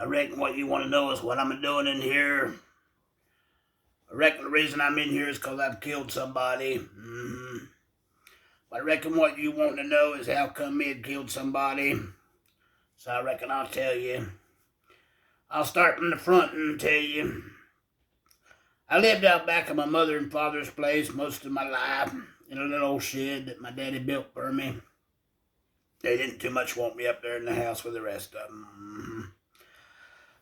I reckon what you want to know is what I'm doing in here. I reckon the reason I'm in here is because I've killed somebody. But I reckon what you want to know is how come me had killed somebody. So I reckon I'll tell you. I'll start from the front and tell you. I lived out back of my mother and father's place most of my life in a little old shed that my daddy built for me. They didn't too much want me up there in the house with the rest of them.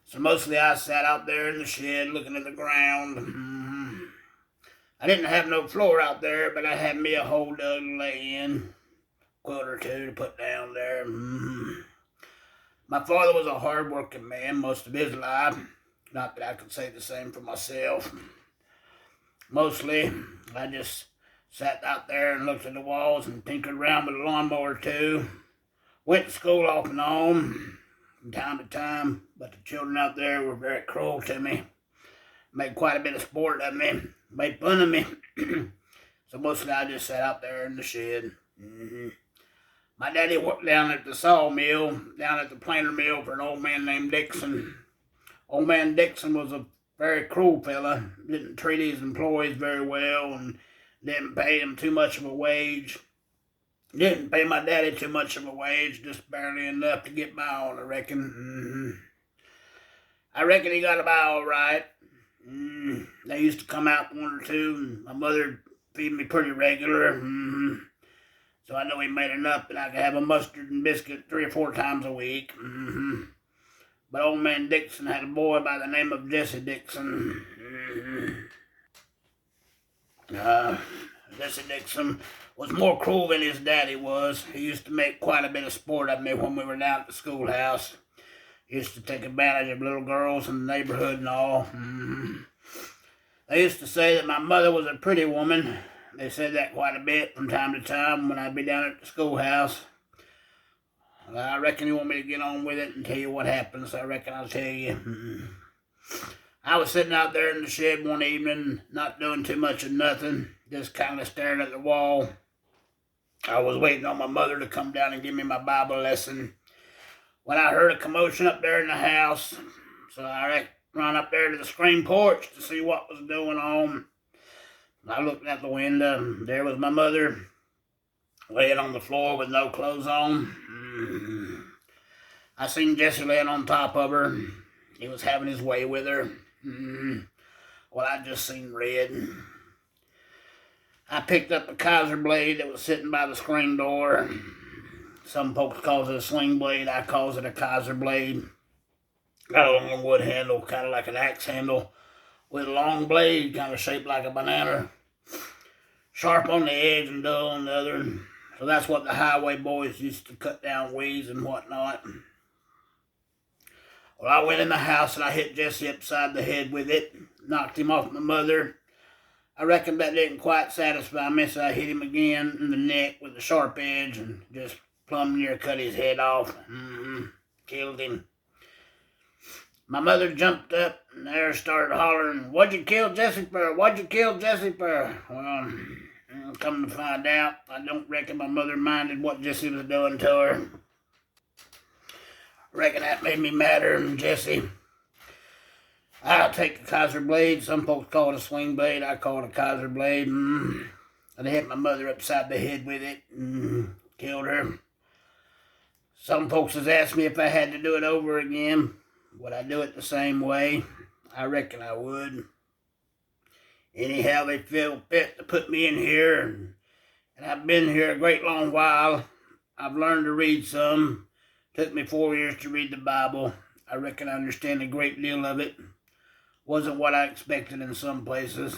So mostly I sat out there in the shed looking at the ground. I didn't have no floor out there, but I had me a hole dug to lay in, quilt or two to put down there. My father was a hard-working man most of his life. Not that I could say the same for myself. Mostly, I just sat out there and looked at the walls and tinkered around with a lawnmower too. Went to school off and on from time to time, but the children out there were very cruel to me. Made quite a bit of sport of me, made fun of me. So mostly I just sat out there in the shed. My daddy worked down at the sawmill, down at the planer mill for an old man named Dixon. Old man Dixon was a very cruel fella, didn't treat his employees very well and didn't pay him too much of a wage. Didn't pay my daddy too much of a wage, just barely enough to get by on, I reckon. I reckon he got by all right. They used to come out one or two, and my mother feed me pretty regular. So I know he made enough that I could have a mustard and biscuit 3 or 4 times a week. But old man Dixon had a boy by the name of Jesse Dixon. Jesse Dixon was more cruel than his daddy was. He used to make quite a bit of sport of me when we were down at the schoolhouse. He used to take advantage of little girls in the neighborhood and all. They used to say that my mother was a pretty woman. They said that quite a bit from time to time when I'd be down at the schoolhouse. Well, I reckon you want me to get on with it and tell you what happened, so I reckon I'll tell you. I was sitting out there in the shed one evening, not doing too much of nothing, just kind of staring at the wall. I was waiting on my mother to come down and give me my Bible lesson when I heard a commotion up there in the house. So I ran up there to the screen porch to see what was going on. I looked out the window. There was my mother laying on the floor with no clothes on. I seen Jesse laying on top of her. He was having his way with her. Well, I just seen red. I picked up a Kaiser blade that was sitting by the screen door. Some folks calls it a sling blade. I calls it a Kaiser blade. Got a long wood handle, kind of like an axe handle, with a long blade, kind of shaped like a banana. Sharp on the edge and dull on the other. So that's what the highway boys used to cut down weeds and whatnot. Well, I went in the house and I hit Jesse upside the head with it. Knocked him off my mother. I reckon that didn't quite satisfy me, so I hit him again in the neck with a sharp edge and just plumb near cut his head off. Killed him. My mother jumped up and there started hollering, "What'd you kill Jesse for? What'd you kill Jesse for?" Well, come to find out, I don't reckon my mother minded what Jesse was doing to her. Reckon that made me madder than Jesse. I'll take the Kaiser blade. Some folks call it a swing blade. I call it a Kaiser blade. And I hit my mother upside the head with it. Killed her. Some folks has asked me if I had to do it over again. Would I do it the same way? I reckon I would. Anyhow, they feel fit to put me in here. And I've been here a great long while. I've learned to read some. Took me 4 years to read the Bible. I reckon I understand a great deal of it. Wasn't what I expected in some places.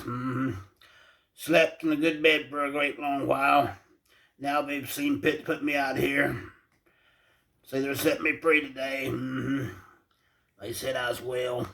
Slept in a good bed for a great long while. Now they've seen fit to put me out here. So they're setting me free today. They said I was well.